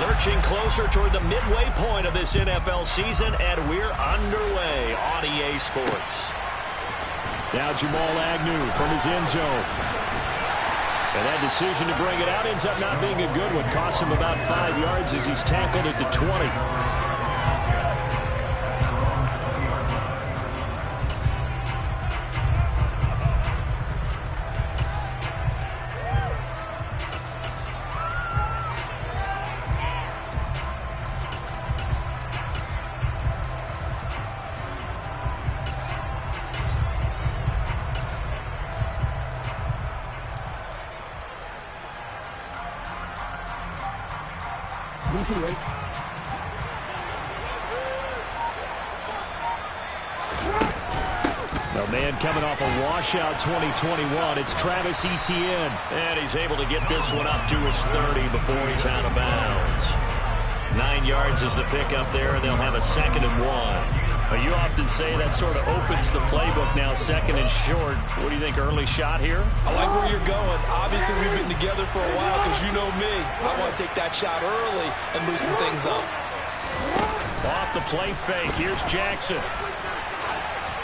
Lurching closer toward the midway point of this NFL season, and we're underway on EA Sports. Now Jamal Agnew from his end zone. And that decision to bring it out ends up not being a good one. Costs him about 5 yards as he's tackled at the 20. The man coming off a washout 2021, it's Travis Etienne. And he's able to get this one up to his 30 before he's out of bounds. 9 yards is the pickup there, and they'll have a 2nd and 1. You often say that sort of opens the playbook now, 2nd and short. What do you think, early shot here? I like where you're going. Obviously, we've been together for a while because you know me. I want to take that shot early and loosen things up. Off the play fake, here's Jackson.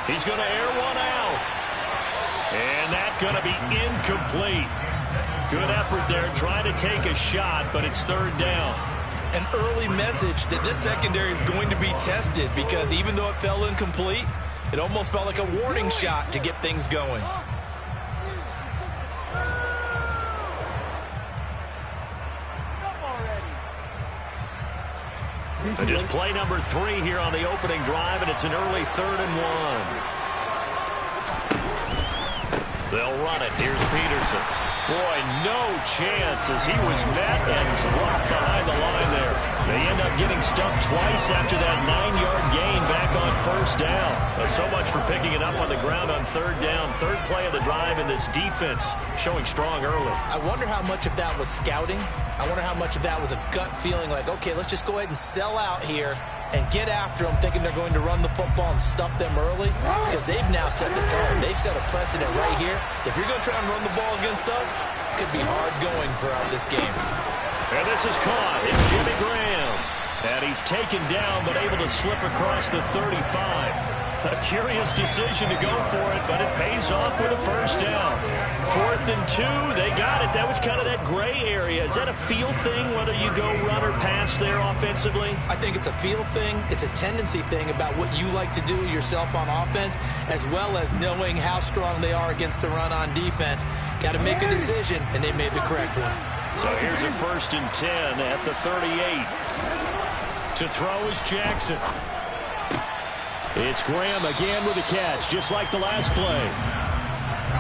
He's going to air one out. And that's going to be incomplete. Good effort there, trying to take a shot, but it's 3rd down. An early message that this secondary is going to be tested because even though it fell incomplete, it almost felt like a warning shot to get things going. And just play number 3 here on the opening drive, and it's an early 3rd and 1. They'll run it. Here's Peterson. Boy, no chance as he was met and dropped behind the line there. They end up getting stumped twice after that 9-yard gain back on 1st down. So much for picking it up on the ground on 3rd down. 3rd play of the drive, and this defense showing strong early. I wonder how much of that was scouting. I wonder how much of that was a gut feeling like, okay, let's just go ahead and sell out here and get after them, thinking they're going to run the football and stuff them early, because they've now set the tone. They've set a precedent right here. If you're going to try and run the ball against us, it could be hard going throughout this game. And this is caught. It's Jimmy Graham. And he's taken down, but able to slip across the 35. A curious decision to go for it, but it pays off with a 1st down. 4th and 2, they got it. That was kind of that gray area. Is that a feel thing, whether you go run or pass there offensively? I think it's a feel thing. It's a tendency thing about what you like to do yourself on offense, as well as knowing how strong they are against the run on defense. Got to make a decision, and they made the correct one. So here's a 1st and 10 at the 38. To throw is Jackson. It's Graham again with a catch, just like the last play.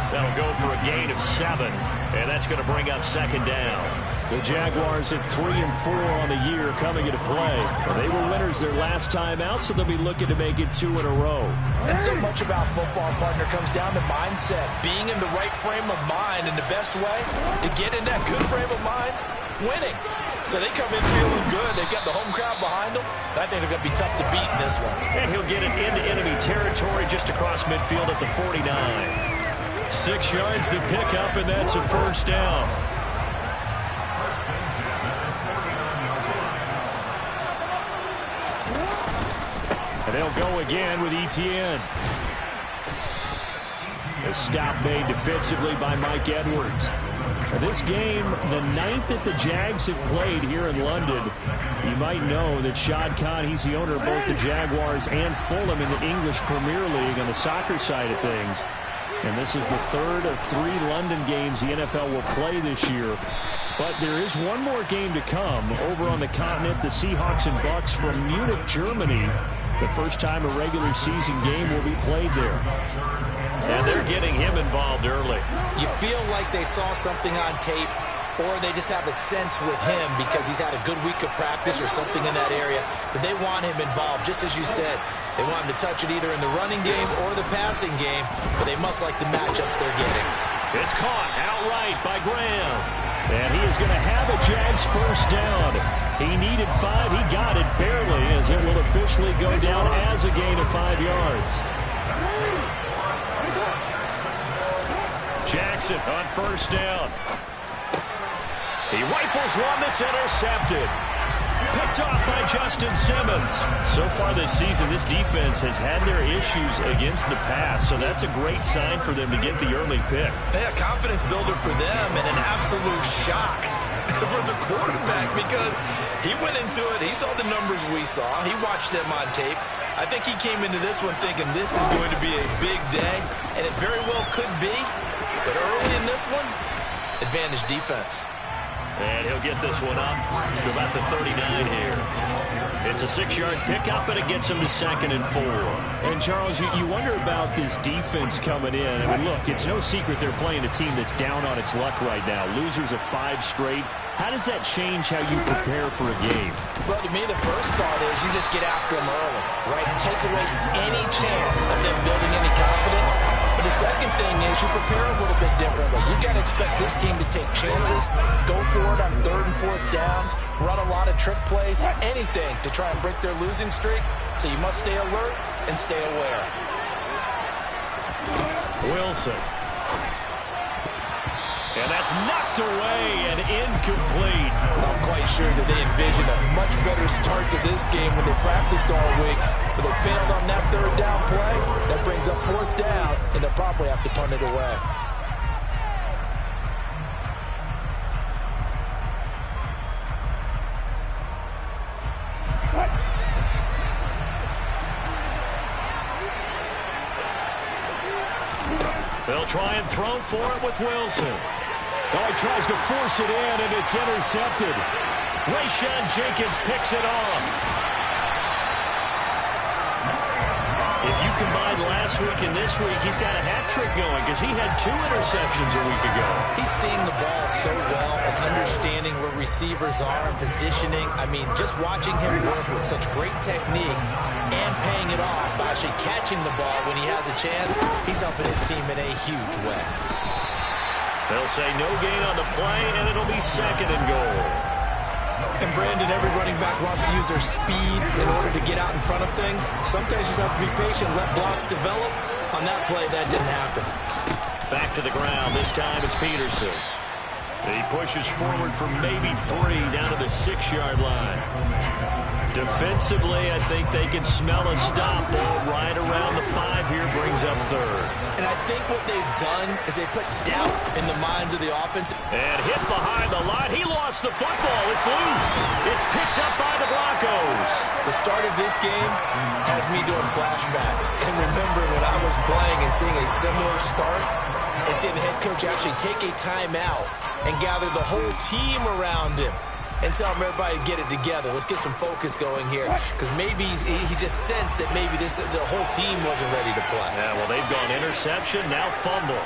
That'll go for a gain of 7, and that's going to bring up 2nd down. The Jaguars at 3 and 4 on the year coming into play. They were winners their last time out, so they'll be looking to make it 2 in a row. And so much about football, partner, comes down to mindset. Being in the right frame of mind, and the best way to get in that good frame of mind, winning. So they come in feeling good. They've got the home crowd behind them. I think they're going to be tough to beat in this one. And he'll get it into enemy territory just across midfield at the 49. 6 yards to pick up, and that's a 1st down. And they'll go again with Etienne. A stop made defensively by Mike Edwards. This game, the 9th that the Jags have played here in London. You might know that Shad Khan, he's the owner of both the Jaguars and Fulham in the English Premier League on the soccer side of things. And this is the 3rd of 3 London games the NFL will play this year. But there is one more game to come over on the continent. The Seahawks and Bucks from Munich, Germany. The first time a regular season game will be played there. And they're getting him involved early. You feel like they saw something on tape, or they just have a sense with him because he's had a good week of practice or something in that area that they want him involved. Just as you said, they want him to touch it either in the running game or the passing game, but they must like the matchups they're getting. It's caught outright by Graham. And he is going to have a Jags 1st down. He needed 5. He got it barely, as it will officially go down as a gain of 5 yards. Jackson on 1st down. He rifles one that's intercepted. picked off by Justin Simmons. So far this season, this defense has had their issues against the pass, so that's a great sign for them to get the early pick. Yeah, confidence builder for them and an absolute shock for the quarterback because he went into it. He saw the numbers we saw. He watched them on tape. I think he came into this one thinking this is going to be a big day, and it very well could be. But early in this one, advantage defense. And he'll get this one up to about the 39 here. It's a 6-yard pickup, and it gets him to 2nd and 4. And, Charles, you wonder about this defense coming in. I mean, look, it's no secret they're playing a team that's down on its luck right now. Losers of 5 straight. How does that change how you prepare for a game? Well, to me, the first thought is you just get after them early, right? Take away any chance of them building any confidence. But the second thing is you prepare a little bit differently. You got to expect this team to take chances, go for it on 3rd and 4th downs, run a lot of trick plays, anything to try and break their losing streak. So you must stay alert and stay aware. Wilson. And that's knocked away and incomplete. I'm quite sure that they envisioned a much better start to this game when they practiced all week. But they failed on that 3rd down play. That brings up 4th down, and they'll probably have to punt it away. They'll try and throw for it with Wilson. Oh, he tries to force it in, and it's intercepted. Rayshawn Jenkins picks it off. If you combine last week and this week, he's got a hat trick going because he had 2 interceptions a week ago. He's seeing the ball so well and understanding where receivers are and positioning. I mean, just watching him work with such great technique and paying it off by actually catching the ball when he has a chance, he's helping his team in a huge way. They'll say no gain on the play, and it'll be 2nd and goal. And Brandon, every running back wants to use their speed in order to get out in front of things. Sometimes you just have to be patient, let blocks develop. On that play, that didn't happen. Back to the ground. This time it's Peterson. He pushes forward for maybe 3 down to the 6-yard line. Defensively, I think they can smell a stop. Ball right around the 5 here brings up 3rd. And I think what they've done is they put doubt in the minds of the offense. And hit behind the line. He lost the football. It's loose. It's picked up by the Broncos. The start of this game has me doing flashbacks. And remembering when I was playing and seeing a similar start and seeing the head coach actually take a timeout and gather the whole team around him and tell him everybody to get it together. Let's get some focus going here because maybe he just sensed that maybe the whole team wasn't ready to play. Yeah, well, they've gone interception, now fumble.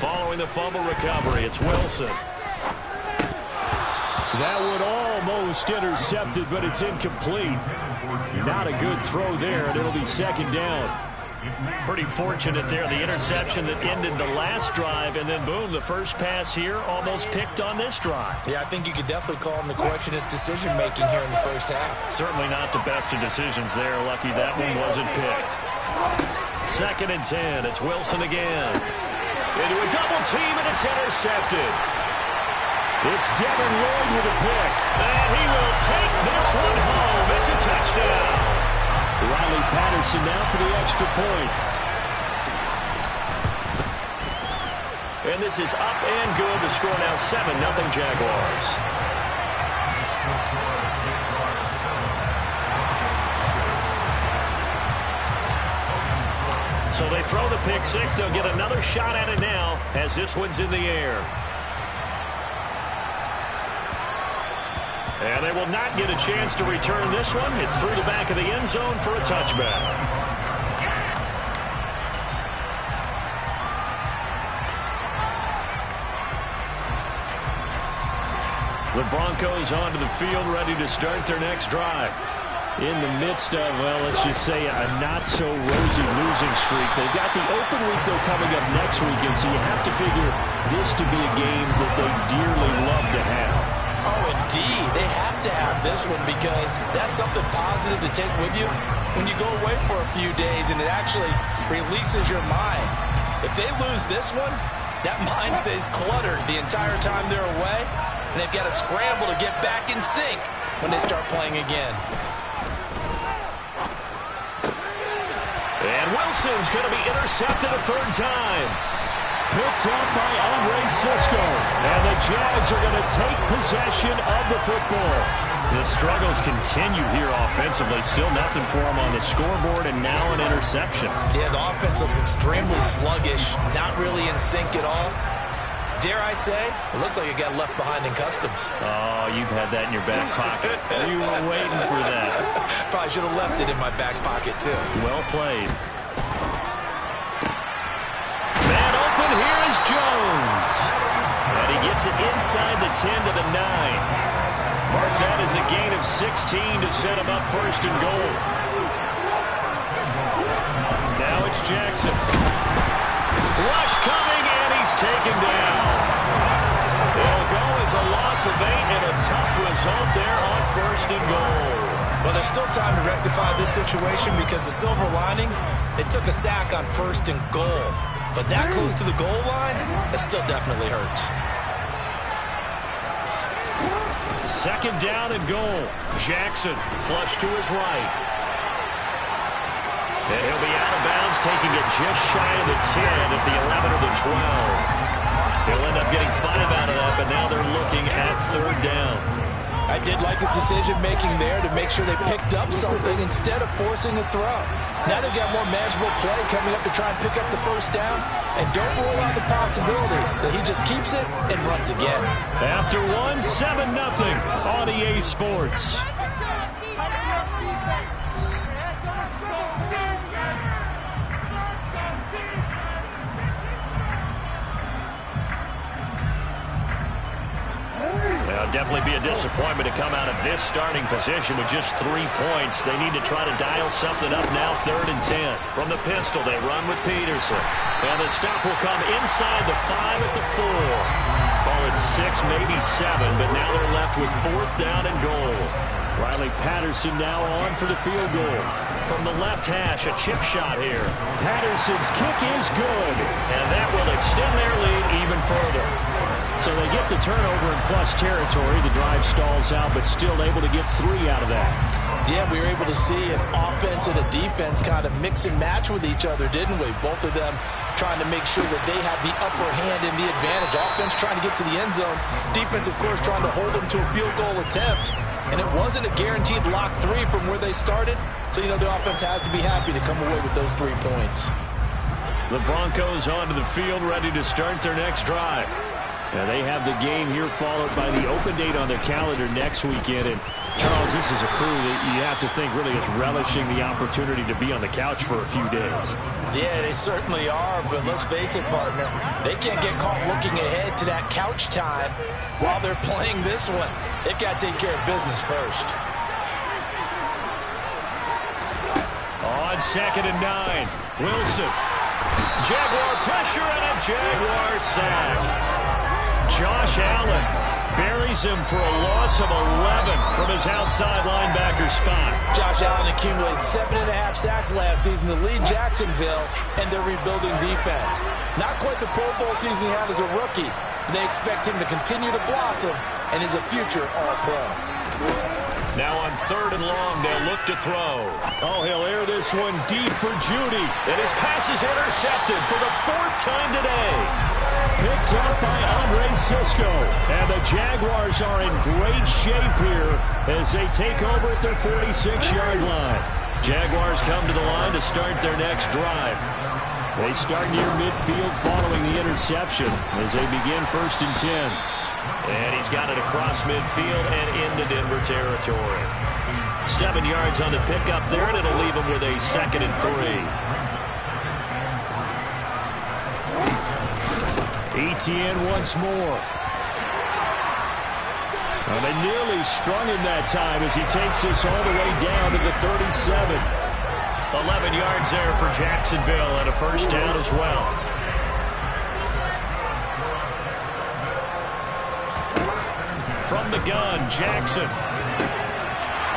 Following the fumble recovery, it's Wilson. That would almost intercept it, but it's incomplete. Not a good throw there, and it'll be 2nd down. Pretty fortunate there, the interception that ended the last drive, and then boom, the first pass here almost picked on this drive. Yeah, I think you could definitely call him the question his decision-making here in the first half. Certainly not the best of decisions there. Lucky that one wasn't picked. 2nd and 10, it's Wilson again. Into a double team, and it's intercepted. It's Devin Lloyd with a pick. And he will take this one home. It's a touchdown. Riley Patterson now for the extra point. And this is up and good. The score now 7-0 Jaguars. So they throw the pick 6. They'll get another shot at it now as this one's in the air. And they will not get a chance to return this one. It's through the back of the end zone for a touchback. The Broncos onto the field, ready to start their next drive. In the midst of, well, let's just say a not-so-rosy losing streak. They've got the open week, though, coming up next weekend, so you have to figure this to be a game that they dearly love to have. Oh, indeed. They have to to have this one because that's something positive to take with you when you go away for a few days, and it actually releases your mind. If they lose this one, that mind stays cluttered the entire time they're away, and they've got to scramble to get back in sync when they start playing again. And Wilson's going to be intercepted a third time. Picked up by Andre Cisco. And the Jags are going to take possession of the football. The struggles continue here offensively. Still nothing for them on the scoreboard, and now an interception. Yeah, the offense looks extremely sluggish, not really in sync at all. Dare I say, it looks like it got left behind in customs. Oh, you've had that in your back pocket. You were waiting for that. Probably should have left it in my back pocket, too. Well played. Man open, here is Jones. And he gets it inside the 10 to the 9. Mark that as a gain of 16 to set him up first and goal. Now it's Jackson. Rush coming, and he's taken down. It'll go as a loss of 8 and a tough result there on first and goal. Well, there's still time to rectify this situation because the silver lining, they took a sack on first and goal. But that close to the goal line, that still definitely hurts. Second down and goal. Jackson flush to his right. And he'll be out of bounds, taking it just shy of the 10 at the 11 or the 12. He'll end up getting 5 out of that, but now they're looking at third down. I did like his decision-making there to make sure they picked up something instead of forcing the throw. Now they've got more manageable play coming up to try and pick up the first down. And don't rule out the possibility that he just keeps it and runs again. After 1, 7-0 on EA Sports. Definitely be a disappointment to come out of this starting position with just 3 points. They need to try to dial something up now, 3rd and 10. From the pistol, they run with Peterson. And the stop will come inside the 5 at the 4. Call it 6, maybe 7, but now they're left with 4th down and goal. Riley Patterson now on for the field goal. From the left hash, a chip shot here. Patterson's kick is good. And that will extend their lead even further. So they get the turnover in plus territory. The drive stalls out, but still able to get 3 out of that. Yeah, we were able to see an offense and a defense kind of mix and match with each other, didn't we? Both of them trying to make sure that they have the upper hand and the advantage. Offense trying to get to the end zone. Defense, of course, trying to hold them to a field goal attempt. And it wasn't a guaranteed lock 3 from where they started. So, you know, the offense has to be happy to come away with those 3 points. The Broncos onto the field, ready to start their next drive. Now they have the game here followed by the open date on their calendar next weekend. And, Charles, this is a crew that you have to think really is relishing the opportunity to be on the couch for a few days. Yeah, they certainly are, but let's face it, partner. They can't get caught looking ahead to that couch time while they're playing this one. They've got to take care of business first. On 2nd and 9, Wilson. Jaguar pressure and a Jaguar sack. Josh Allen buries him for a loss of 11 from his outside linebacker spot. Josh Allen accumulated 7.5 sacks last season to lead Jacksonville and their rebuilding defense. Not quite the Pro Bowl season he had as a rookie, but they expect him to continue to blossom and is a future All-Pro. Now on 3rd and long, they'll look to throw. Oh, he'll air this one deep for Judy. And his pass is intercepted for the 4th time today. Picked up by Andre Cisco. And the Jaguars are in great shape here as they take over at their 46-yard line. Jaguars come to the line to start their next drive. They start near midfield following the interception as they begin 1st and 10. And he's got it across midfield and into Denver territory. 7 yards on the pickup there, and it'll leave him with a 2nd and 3. Etienne once more. And they nearly sprung him that time as he takes this all the way down to the 37. 11 yards there for Jacksonville and a 1st down as well. From the gun, Jackson.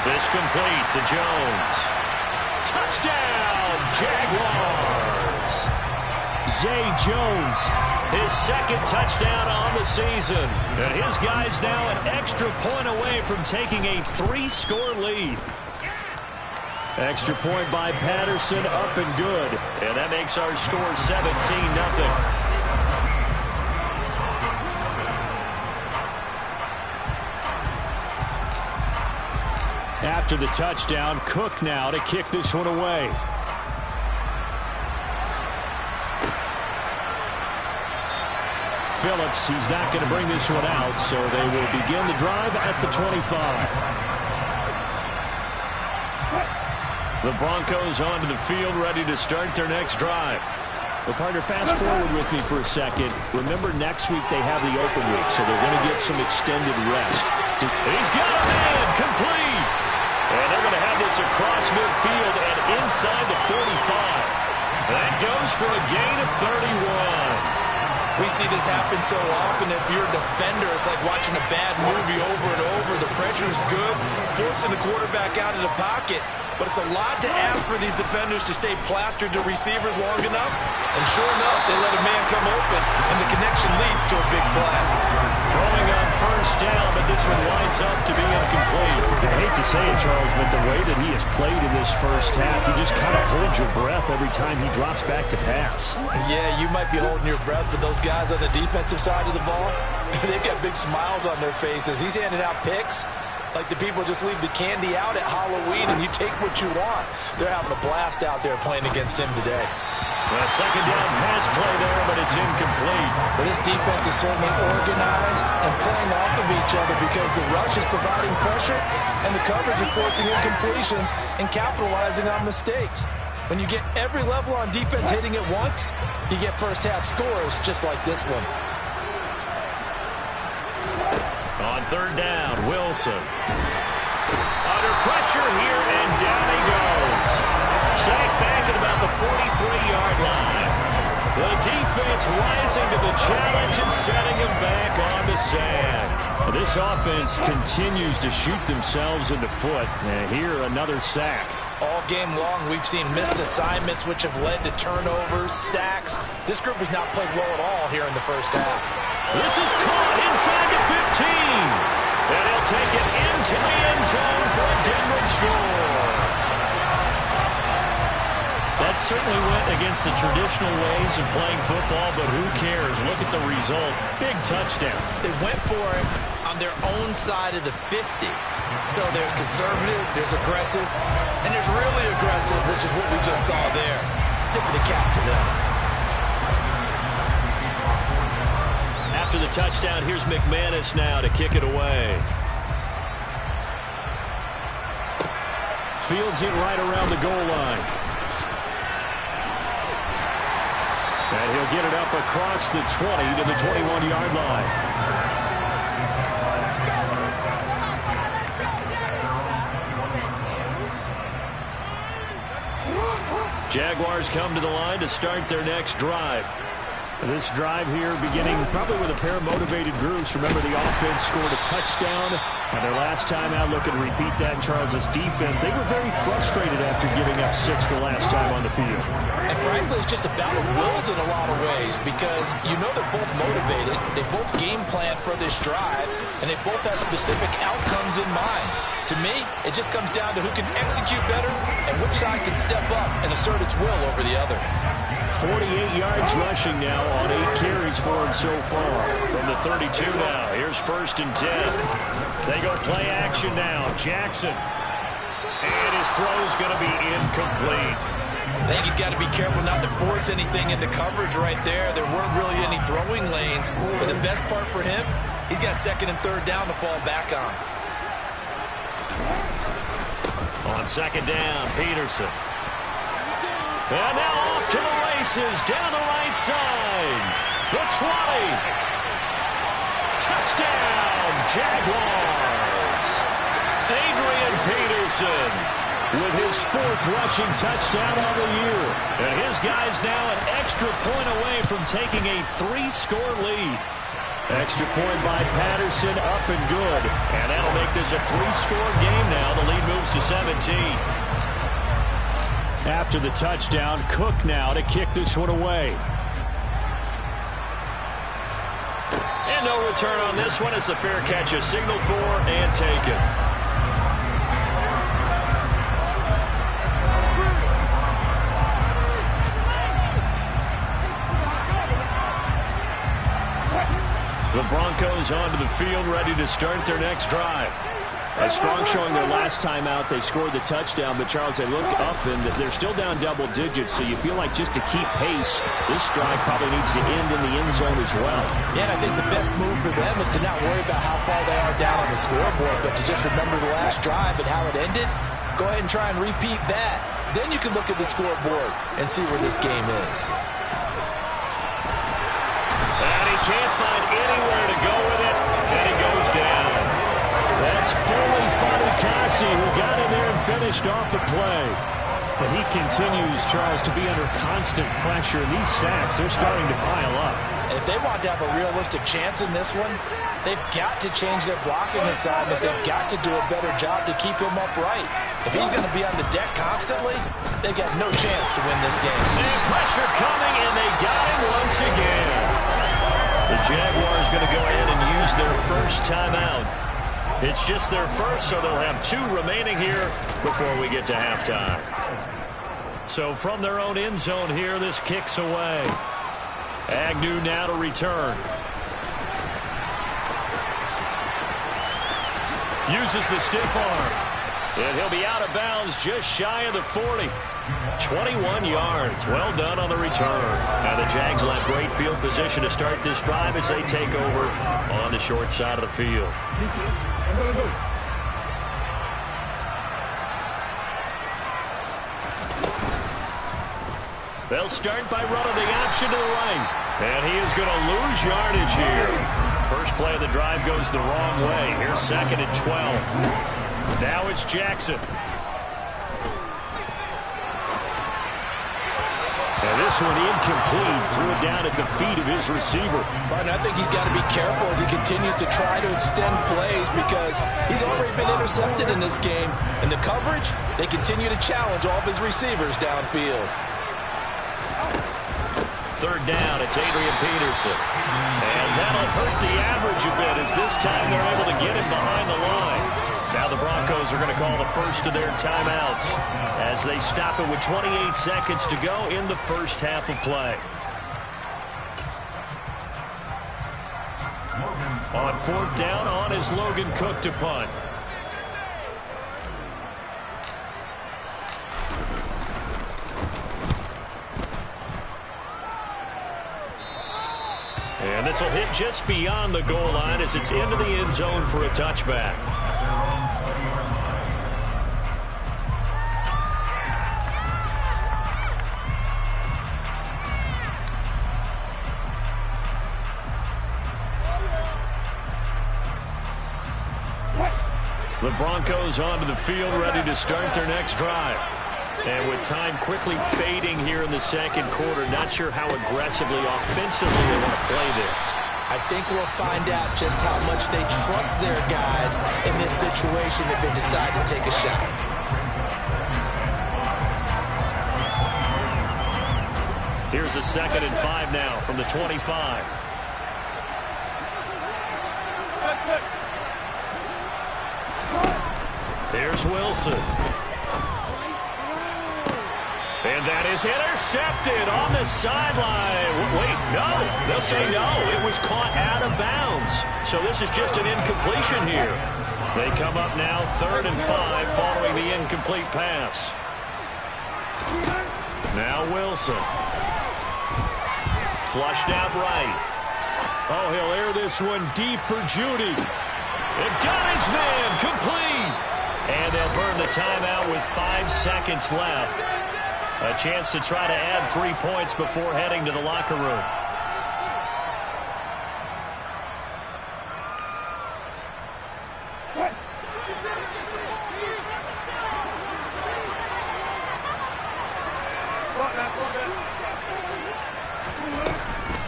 This complete to Jones. Touchdown, Jaguars. Zay Jones, his second touchdown on the season. And his guys now an extra point away from taking a 3-score lead. extra point by Patterson, up and good. And that makes our score 17-0. After the touchdown, Cook now to kick this one away. Phillips, he's not going to bring this one out, so they will begin the drive at the 25. The Broncos onto the field, ready to start their next drive. Well, partner, fast forward with me for a second. Remember, next week they have the open week, so they're going to get some extended rest. He's got a man, complete. And they're going to have this across midfield and inside the 45. That goes for a gain of 31. We see this happen so often. If you're a defender, it's like watching a bad movie over and over. The pressure is good, forcing the quarterback out of the pocket. But it's a lot to ask for these defenders to stay plastered to receivers long enough. And sure enough, they let a man come open, and the connection leads to a big play. Throwing on first down, but this one winds up to be incomplete. I hate to say it, Charles, but the way that he has played in this first half, you just kind of hold your breath every time he drops back to pass. Yeah, you might be holding your breath, but those guys on the defensive side of the ball, they've got big smiles on their faces. He's handing out picks like the people just leave the candy out at Halloween and you take what you want. They're having a blast out there playing against him today. A second down pass play there, but it's incomplete. But this defense is certainly organized and playing off of each other because the rush is providing pressure and the coverage is forcing incompletions and capitalizing on mistakes. When you get every level on defense hitting at once, you get first half scores just like this one. On third down, Wilson. Under pressure here, and down he goes. Sacked back at about the 43-yard line. The defense rising to the challenge and setting him back on the sand. This offense continues to shoot themselves in the foot. And here, another sack. All game long, we've seen missed assignments, which have led to turnovers, sacks. This group has not played well at all here in the first half. This is caught inside the 15. And he'll take it into the end zone for a Denver score. That certainly went against the traditional ways of playing football, but who cares? Look at the result. Big touchdown. They went for it on their own side of the 50. So there's conservative, there's aggressive, and there's really aggressive, which is what we just saw there. Tip of the cap to them. After the touchdown, here's McManus now to kick it away. Fields it right around the goal line. And he'll get it up across the 20 to the 21-yard line. Jaguars come to the line to start their next drive. This drive here beginning probably with a pair of motivated groups. Remember, the offense scored a touchdown on their last time out. Looking to repeat that in Charles's defense. They were very frustrated after giving up 6 the last time on the field. And frankly, it's just a battle of wills in a lot of ways because you know they're both motivated. They both game plan for this drive, and they both have specific outcomes in mind. To me, it just comes down to who can execute better and which side can step up and assert its will over the other. 48 yards rushing now on 8 carries for him so far. From the 32 now, here's 1st and 10. They go play action now. Jackson. And his throw's going to be incomplete. I think he's got to be careful not to force anything into coverage right there. There weren't really any throwing lanes. But the best part for him, he's got 2nd and 3rd down to fall back on. On 2nd down, Peterson. And now off to the races, down the right side. The 20. Touchdown, Jaguars. Adrian Peterson with his 4th rushing touchdown of the year. And his guys now an extra point away from taking a 3-score lead. Extra point by Patterson, up and good. And that'll make this a 3-score game now. The lead moves to 17. After the touchdown, Cook now to kick this one away. And no return on this one. It's a fair catch, a signal for and taken. The Broncos onto the field, ready to start their next drive. A strong showing their last time out. They scored the touchdown, but Charles, they look up and they're still down double digits, so you feel like just to keep pace, this drive probably needs to end in the end zone as well. Yeah, and I think the best move for them is to not worry about how far they are down on the scoreboard, but to just remember the last drive and how it ended. Go ahead and try and repeat that. Then you can look at the scoreboard and see where this game is. And he can't find anywhere to go with it, and he goes down. That's Foley Fatukasi who got in there and finished off the play. And he continues, Charles, to be under constant pressure. These sacks, they're starting to pile up. And if they want to have a realistic chance in this one, they've got to change their blocking assignments. They've got to do a better job to keep him upright. If he's going to be on the deck constantly, they've got no chance to win this game. And pressure coming, and they got him once again. The Jaguars going to go ahead and use their first timeout. It's just their first, so they'll have 2 remaining here before we get to halftime. So from their own end zone here, this kicks away. Agnew now to return. Uses the stiff arm. And he'll be out of bounds just shy of the 40. 21 yards. Well done on the return. Now the Jags will have great field position to start this drive as they take over on the short side of the field. They'll start by running the option to the right. And he is going to lose yardage here. First play of the drive goes the wrong way. Here's 2nd and 12. Now it's Jackson. And this one incomplete. Threw it down at the feet of his receiver. But I think he's got to be careful as he continues to try to extend plays because he's already been intercepted in this game. And the coverage, they continue to challenge all of his receivers downfield. 3rd down, it's Adrian Peterson. And that'll hurt the average a bit as this time they're able to get him behind the line. Now the Broncos are going to call the first of their timeouts as they stop it with 28 seconds to go in the first half of play. On 4th down, on is Logan Cook to punt. And this will hit just beyond the goal line as it's into the end zone for a touchback. The Broncos onto the field, ready to start their next drive. And with time quickly fading here in the second quarter, not sure how aggressively, offensively they want to play this. I think we'll find out just how much they trust their guys in this situation if they decide to take a shot. Here's a 2nd and 5 now from the 25. There's Wilson. And that is intercepted on the sideline. Wait, no. They'll say no. It was caught out of bounds. So this is just an incompletion here. They come up now 3rd and 5 following the incomplete pass. Now Wilson. Flushed out right. Oh, he'll air this one deep for Judy. It got his man complete. And they'll burn the timeout with 5 seconds left. A chance to try to add 3 points before heading to the locker room.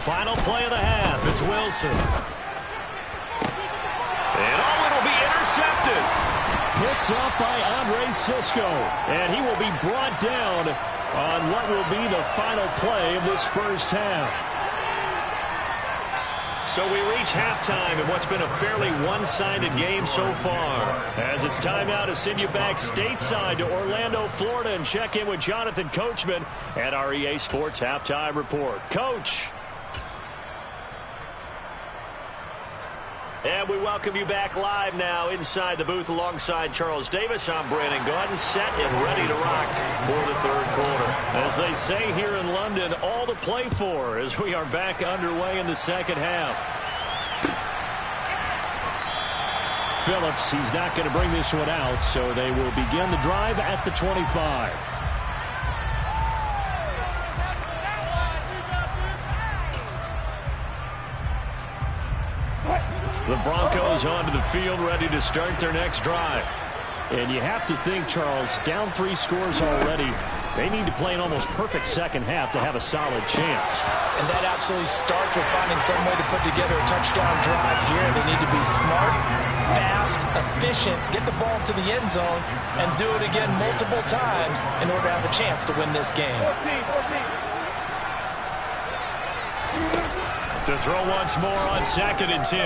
Final play of the half. It's Wilson. picked off by Andre Cisco. And he will be brought down on what will be the final play of this first half. So we reach halftime in what's been a fairly one-sided game so far. As it's time now to send you back stateside to Orlando, Florida, and check in with Jonathan Coachman at our EA Sports Halftime Report. Coach. And we welcome you back live now inside the booth alongside Charles Davis. I'm Brandon Gaudin, set and ready to rock for the third quarter. As they say here in London, all to play for as we are back underway in the second half. Phillips, he's not going to bring this one out, so they will begin the drive at the 25. The Broncos onto the field, ready to start their next drive. And you have to think, Charles, down 3 scores already. They need to play an almost perfect second half to have a solid chance. And that absolutely starts with finding some way to put together a touchdown drive here. They need to be smart, fast, efficient, get the ball to the end zone, and do it again multiple times in order to have a chance to win this game. To throw once more on 2nd and 10.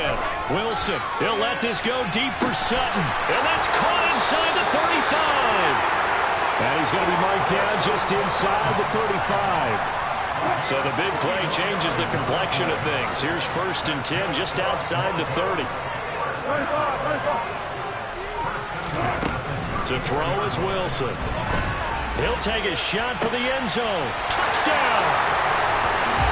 Wilson, he'll let this go deep for Sutton. And that's caught inside the 35. And he's going to be marked down just inside the 35. So the big play changes the complexion of things. Here's 1st and 10 just outside the 30. To throw is Wilson. He'll take a shot for the end zone. Touchdown!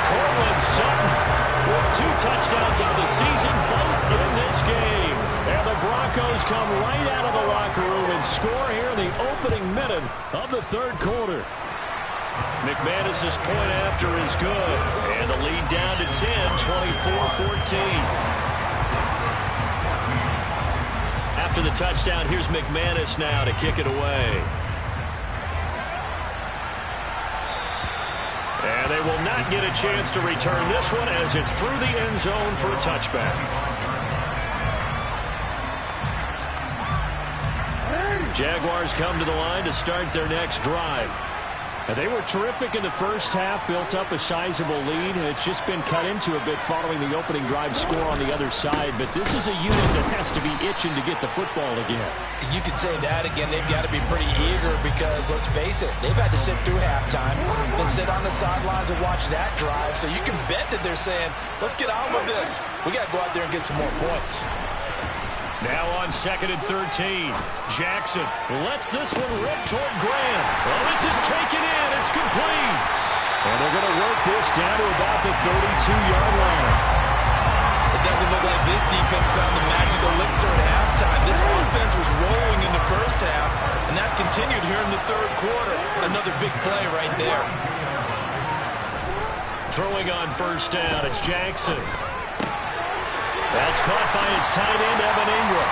Cortland Sutton with 2 touchdowns on the season, both in this game. And the Broncos come right out of the locker room and score here in the opening minute of the third quarter. McManus's point after is good. And the lead down to 10, 24-14. After the touchdown, here's McManus now to kick it away. And they will not get a chance to return this one as it's through the end zone for a touchback. Jaguars come to the line to start their next drive. They were terrific in the first half, built up a sizable lead, and it's just been cut into a bit following the opening drive score on the other side. But this is a unit that has to be itching to get the football again. You could say that again. They've got to be pretty eager because, let's face it, they've had to sit through halftime, then sit on the sidelines and watch that drive. So you can bet that they're saying, let's get on with this. We got to go out there and get some more points. Now on 2nd and 13. Jackson lets this one rip toward Graham. Well, this is taken in. It's complete. And they're going to work this down to about the 32-yard line. It doesn't look like this defense found the magic elixir at halftime. This offense was rolling in the first half, and that's continued here in the third quarter. Another big play right there. Throwing on 1st down, it's Jackson. That's caught by his tight end, Evan Ingram.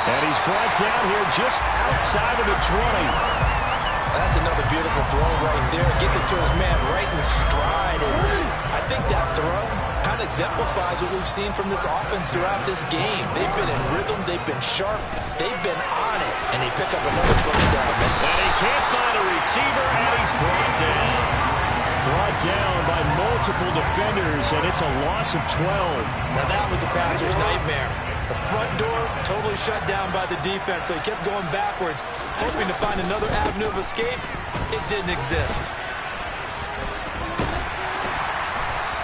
And he's brought down here just outside of the 20. That's another beautiful throw right there. Gets it to his man right in stride. And I think that throw kind of exemplifies what we've seen from this offense throughout this game. They've been in rhythm. They've been sharp. They've been on it. And they pick up another first down. And he can't find a receiver, and he's brought down. Brought down by multiple defenders, and it's a loss of 12. Now that was a passer's nightmare. The front door totally shut down by the defense, so he kept going backwards, hoping to find another avenue of escape. It didn't exist.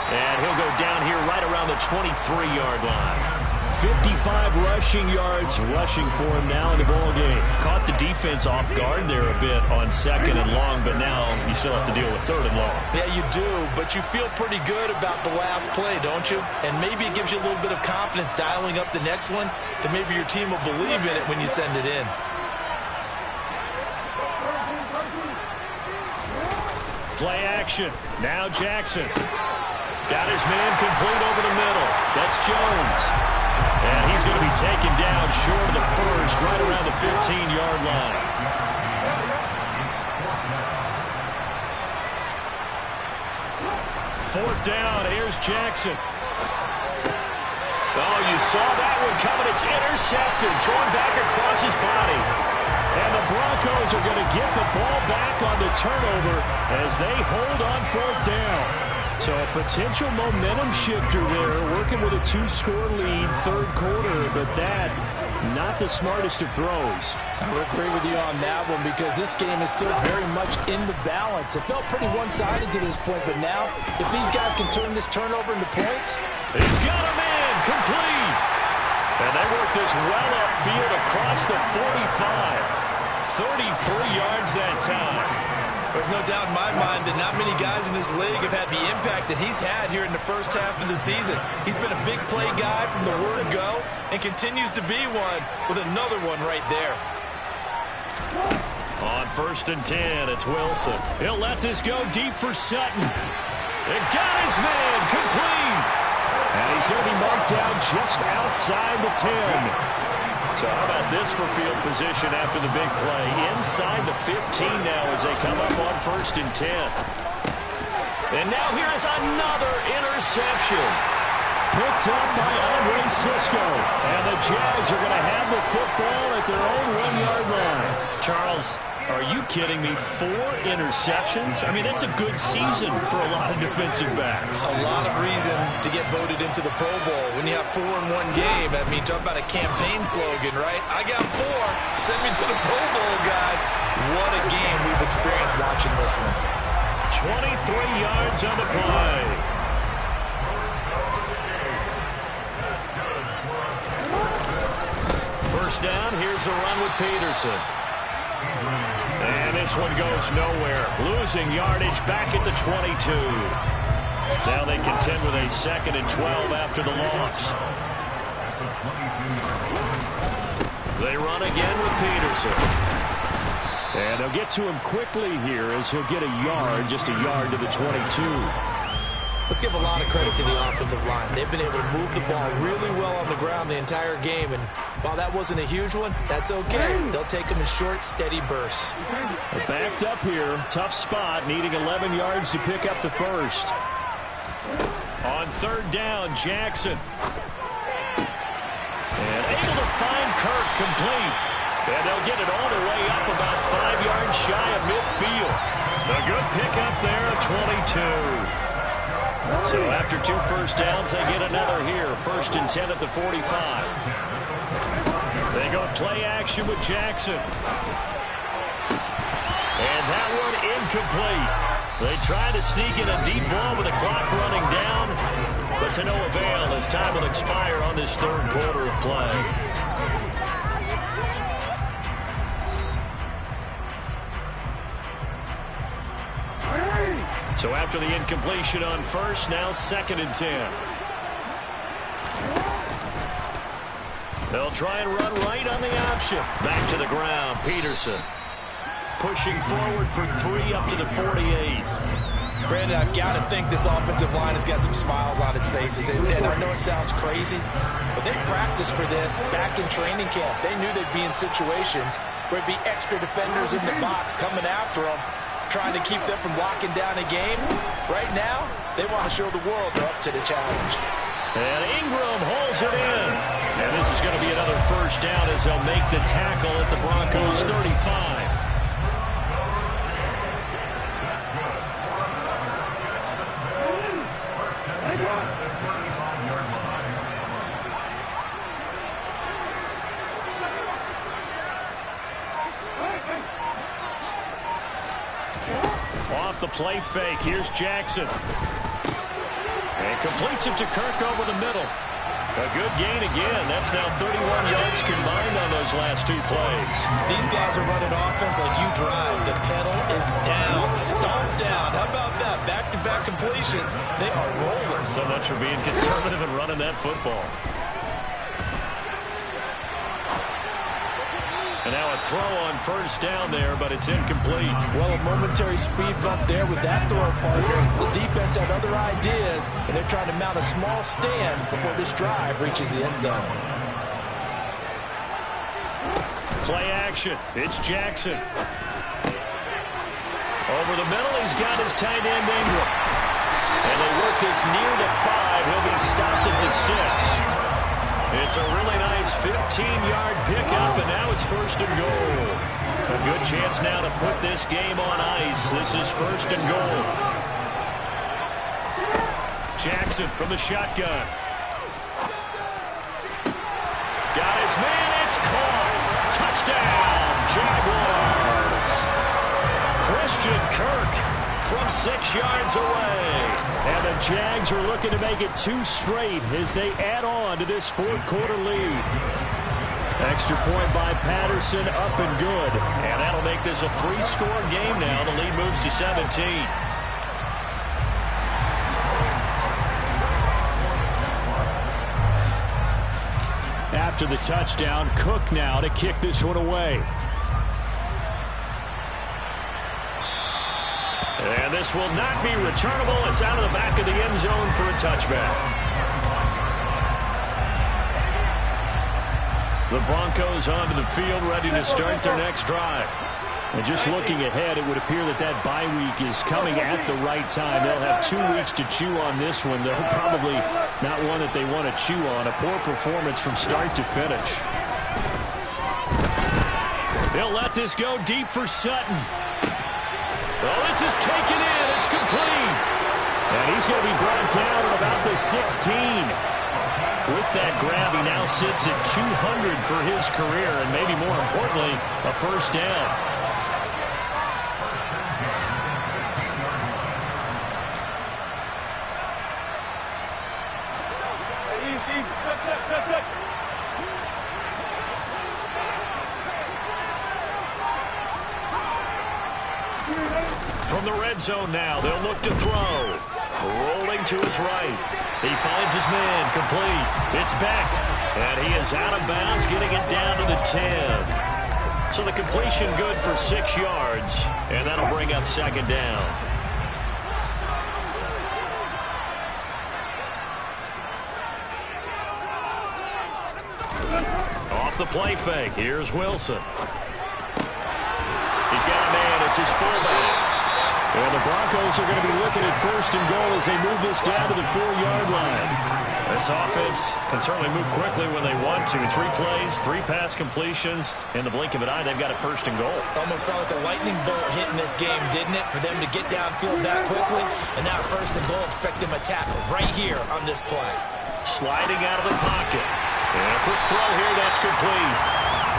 And he'll go down here right around the 23-yard line. 55 rushing yards rushing for him now in the ball game. Caught the defense off guard there a bit on 2nd and long, but now you still have to deal with 3rd and long. Yeah, you do, but you feel pretty good about the last play, don't you? And maybe it gives you a little bit of confidence dialing up the next one, that maybe your team will believe in it when you send it in. Play action. Now Jackson. Got his man complete over the middle. That's Jones. And he's going to be taken down short of the first, right around the 15-yard line. Fourth down, here's Jackson. Oh, you saw that one coming. It's intercepted, thrown back across his body. get the ball back on the turnover as they hold on fourth down. So a potential momentum shifter there, working with a 2-score lead, third quarter, but that, not the smartest of throws. I would agree with you on that one because this game is still very much in the balance. It felt pretty one-sided to this point, but now, if these guys can turn this turnover into points. He's got a man, complete. And they work this well upfield across the 45. 33 yards that time. There's no doubt in my mind that not many guys in this league have had the impact that he's had here in the first half of the season. He's been a big play guy from the word go and continues to be one with another one right there. On 1st and 10, it's Wilson. He'll let this go deep for Sutton. It got his man, complete. And he's going to be marked down just outside the 10. So how about this for field position after the big play? Inside the 15 now as they come up on 1st and 10. And now here is another interception. Picked up by Andre Cisco. And the Jags are going to have the football at their own 1-yard line. Charles, are you kidding me? 4 interceptions? I mean, that's a good season for a lot of defensive backs. A lot of reason to get voted into the Pro Bowl when you have 4 in one game. I mean, talk about a campaign slogan, right? I got 4. Send me to the Pro Bowl, guys. What a game we've experienced watching this one. 23 yards on the play. First down, here's a run with Peterson. And this one goes nowhere. Losing yardage back at the 22. Now they contend with a 2nd and 12 after the loss. They run again with Peterson. And they'll get to him quickly here as he'll get a yard, just a yard to the 22. Let's give a lot of credit to the offensive line. They've been able to move the ball really well on the ground the entire game. And while that wasn't a huge one, that's okay. They'll take them in short, steady bursts. Backed up here. Tough spot, needing 11 yards to pick up the first. On 3rd down, Jackson. And able to find Kirk complete. And they'll get it all the way up about 5 yards shy of midfield. A good pickup there, 22. So after 2 first downs, they get another here. 1st and 10 at the 45. They go play action with Jackson. And that one incomplete. They try to sneak in a deep ball with the clock running down, but to no avail as time will expire on this 3rd quarter of play. So after the incompletion on 1st, now 2nd and 10. They'll try and run right on the option. Back to the ground, Peterson. Pushing forward for 3 up to the 48. Brandon, I've got to think this offensive line has got some smiles on its faces. And I know it sounds crazy, but they practiced for this back in training camp. They knew they'd be in situations where it'd be extra defenders in the box coming after them, trying to keep them from locking down a game. Right now, they want to show the world they're up to the challenge. And Ingram holds it in. And this is going to be another first down as they'll make the tackle at the Broncos 35. Off the play fake, here's Jackson. And completes it to Kirk over the middle. A good gain again. That's now 31 yards combined on those last 2 plays. These guys are running offense like you drive. The pedal is down, stomped down. How about that? Back-to-back completions. They are rolling. So much for being conservative and running that football. And now a throw on first down there, but it's incomplete. Well, a momentary speed bump there with that throw partner. The defense had other ideas, and they're trying to mount a small stand before this drive reaches the end zone. Play action. It's Jackson. Over the middle, he's got his tight end Ingram. And they work this near the 5. He'll be stopped at the 6. It's a really nice 15-yard pickup, and now it's first and goal. A good chance now to put this game on ice. This is 1st and goal. Jackson from the shotgun. Got his man. It's caught. Touchdown, Jaguars. Christian Kirk from 6 yards away. And the Jags are looking to make it 2 straight as they add on to this 4th quarter lead. Extra point by Patterson, up and good. And that'll make this a 3-score game now. The lead moves to 17. After the touchdown, Cook now to kick this one away. And this will not be returnable. It's out of the back of the end zone for a touchback. The Broncos onto the field, ready to start their next drive. And just looking ahead, it would appear that that bye week is coming at the right time. They'll have 2 weeks to chew on this one. They're probably not one that they want to chew on. A poor performance from start to finish. They'll let this go deep for Sutton. Oh, this is taken in. It's complete. And he's going to be brought down at about the 16. With that grab, he now sits at 200 for his career, and maybe more importantly, a 1st down. From the red zone now, they'll look to throw. Rolling to his right. He finds his man, complete. It's Beck, and he is out of bounds, getting it down to the 10. So the completion good for 6 yards, and that'll bring up 2nd down. Off the play fake, here's Wilson. He's got a man, it's his fullback. And the Broncos are going to be looking at 1st and goal as they move this down to the 4-yard line. This offense can certainly move quickly when they want to. 3 plays, 3 pass completions. In the blink of an eye, they've got it 1st and goal. Almost felt like a lightning bolt hit in this game, didn't it? For them to get downfield that quickly. And now 1st and goal, expect them to tackle right here on this play. Sliding out of the pocket. And a quick throw here, that's complete.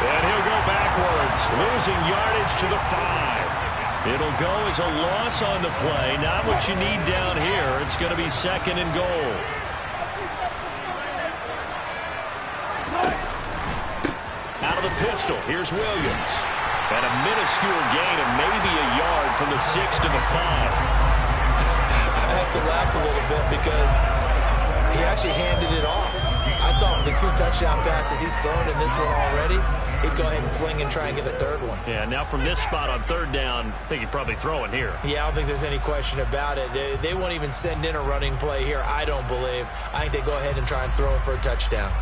And he'll go backwards, losing yardage to the 5. It'll go as a loss on the play. Not what you need down here. It's going to be 2nd and goal. Out of the pistol, here's Williams. And a minuscule gain of maybe a yard from the 6 to the 5. I have to laugh a little bit because he actually handed it off. I thought with the 2 touchdown passes he's thrown in this one already, he'd go ahead and fling and try and get a 3rd one. Yeah, now from this spot on 3rd down, I think he'd probably throw it here. Yeah, I don't think there's any question about it. They won't even send in a running play here, I don't believe. I think they go ahead and try and throw it for a touchdown.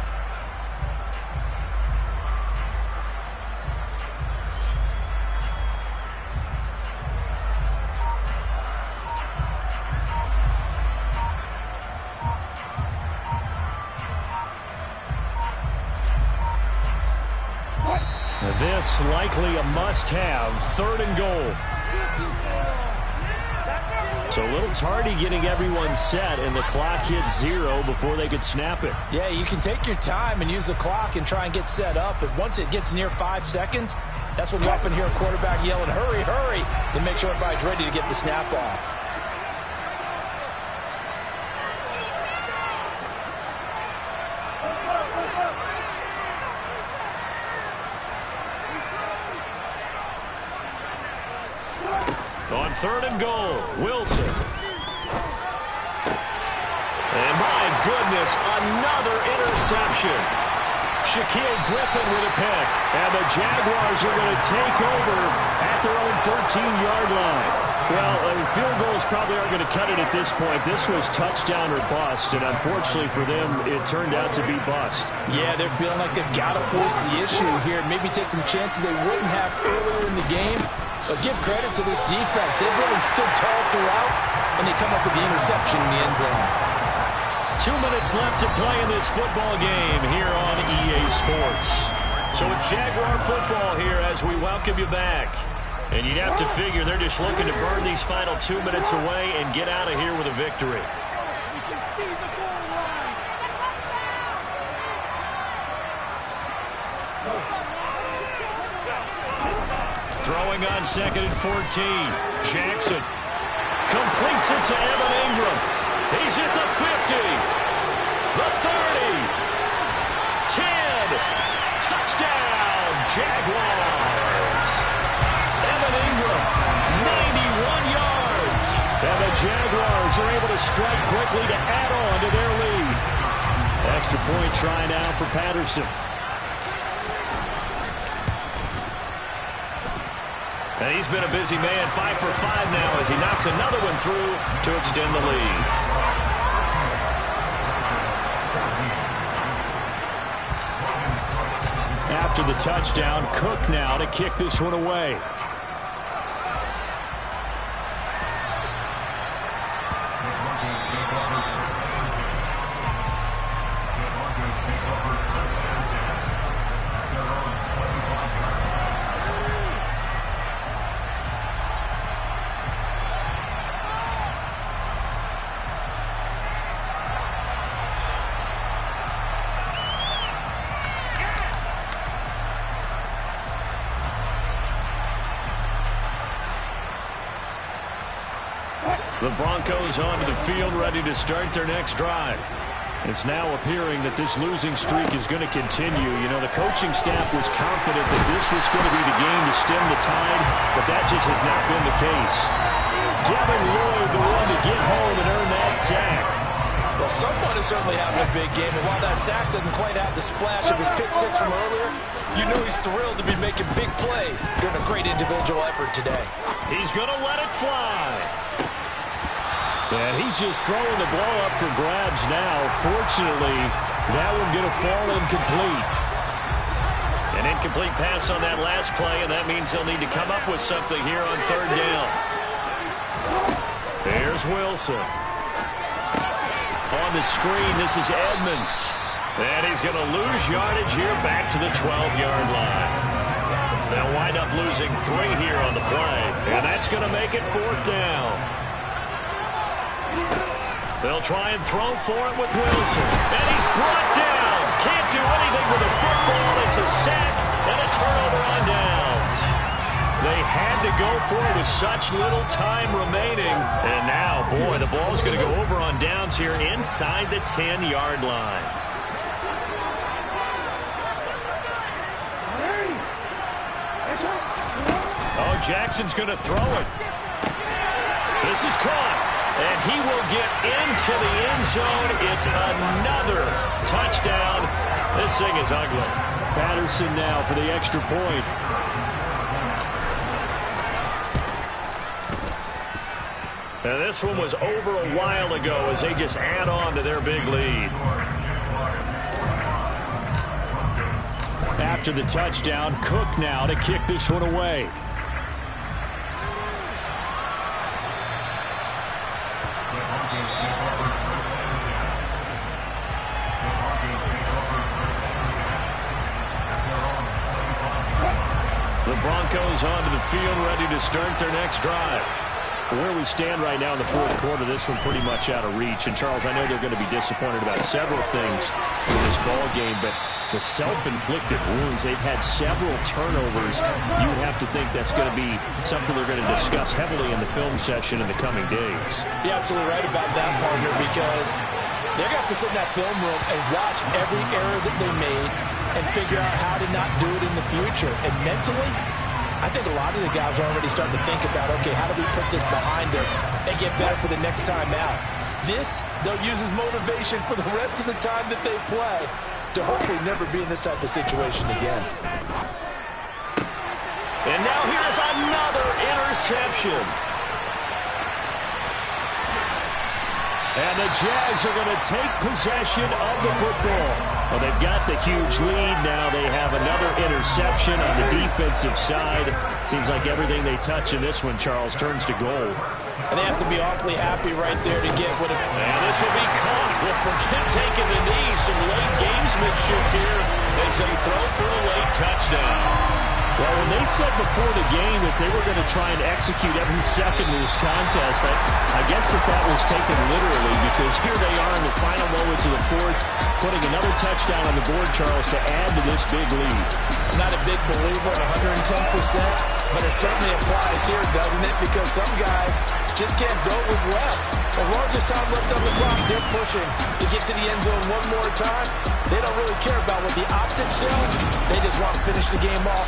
This likely a must-have, 3rd and goal. So a little tardy getting everyone set, and the clock hits 0 before they could snap it. Yeah, you can take your time and use the clock and try and get set up, but once it gets near 5 seconds, that's when you often hear a quarterback yelling, hurry, hurry, to make sure everybody's ready to get the snap off. On 3rd and goal, Wilson. And my goodness, another interception. Shaquille Griffin with a pick. And the Jaguars are going to take over at their own 13-yard line. Well, field goals probably aren't going to cut it at this point. This was touchdown or bust, and unfortunately for them, it turned out to be bust. Yeah, they're feeling like they've got to force the issue here and maybe take some chances they wouldn't have earlier in the game. But give credit to this defense. They've really stood tall throughout, and they come up with the interception in the end zone. 2 minutes left to play in this football game here on EA Sports. So it's Jaguar football here as we welcome you back. And you'd have to figure they're just looking to burn these final 2 minutes away and get out of here with a victory. Throwing on 2nd and 14. Jackson completes it to Evan Ingram. He's at the 50. The 30. 10. Touchdown, Jaguars. Evan Ingram, 91 yards. And the Jaguars are able to strike quickly to add on to their lead. Extra point try now for Patterson. And he's been a busy man, 5 for 5 now as he knocks another one through to extend the lead. After the touchdown, Cook now to kick this one away. The Broncos onto the field, ready to start their next drive. It's now appearing that this losing streak is going to continue. You know, the coaching staff was confident that this was going to be the game to stem the tide, but that just has not been the case. Devin Lloyd, the one to get home and earn that sack. Well, someone is certainly having a big game, and while that sack doesn't quite have the splash of his pick six from earlier, you know he's thrilled to be making big plays during a great individual effort today. He's going to let it fly. And he's just throwing the ball up for grabs now. Fortunately, that one going to fall incomplete. An incomplete pass on that last play, and that means he'll need to come up with something here on 3rd down. There's Wilson. On the screen, this is Edmonds. And he's going to lose yardage here back to the 12-yard line. They'll wind up losing 3 here on the play, and that's going to make it 4th down. They'll try and throw for it with Wilson. And he's brought down. Can't do anything with the football. It's a sack and a turnover on downs. They had to go for it with such little time remaining. And now, boy, the ball is going to go over on downs here inside the 10-yard line. Oh, Jackson's going to throw it. This is caught. And he will get into the end zone. It's another touchdown. This thing is ugly. Patterson now for the extra point. And this one was over a while ago as they just add on to their big lead. After the touchdown, Cook now to kick this one away. The Broncos onto the field, ready to start their next drive. Where we stand right now in the 4th quarter, this one pretty much out of reach. And, Charles, I know they're going to be disappointed about several things in this ball game, but the self-inflicted wounds, they've had several turnovers. You would have to think that's going to be something they're going to discuss heavily in the film session in the coming days. You're absolutely right about that, partner, because they're going to have to sit in that film room and watch every error that they made and figure out how to not do it in the future. And mentally, I think a lot of the guys are already starting to think about, okay, how do we put this behind us and get better for the next time out? This, they'll use as motivation for the rest of the time that they play to hopefully never be in this type of situation again. And now here's another interception. And the Jags are going to take possession of the football. Well, they've got the huge lead now. They have another interception on the defensive side. Seems like everything they touch in this one, Charles, turns to gold. And they have to be awfully happy right there to get what it... And this will be caught. Well, forget taking the knee. Some late gamesmanship here as they throw for a late touchdown. Well, when they said before the game that they were going to try and execute every second of this contest, I guess that was taken literally, because here they are in the final moments of the fourth, putting another touchdown on the board, Charles, to add to this big lead. I'm not a big believer in 110%, but it certainly applies here, doesn't it? Because some guys just can't go with less. As long as there's time left on the clock, they're pushing to get to the end zone one more time. They don't really care about what the optics show. They just want to finish the game off.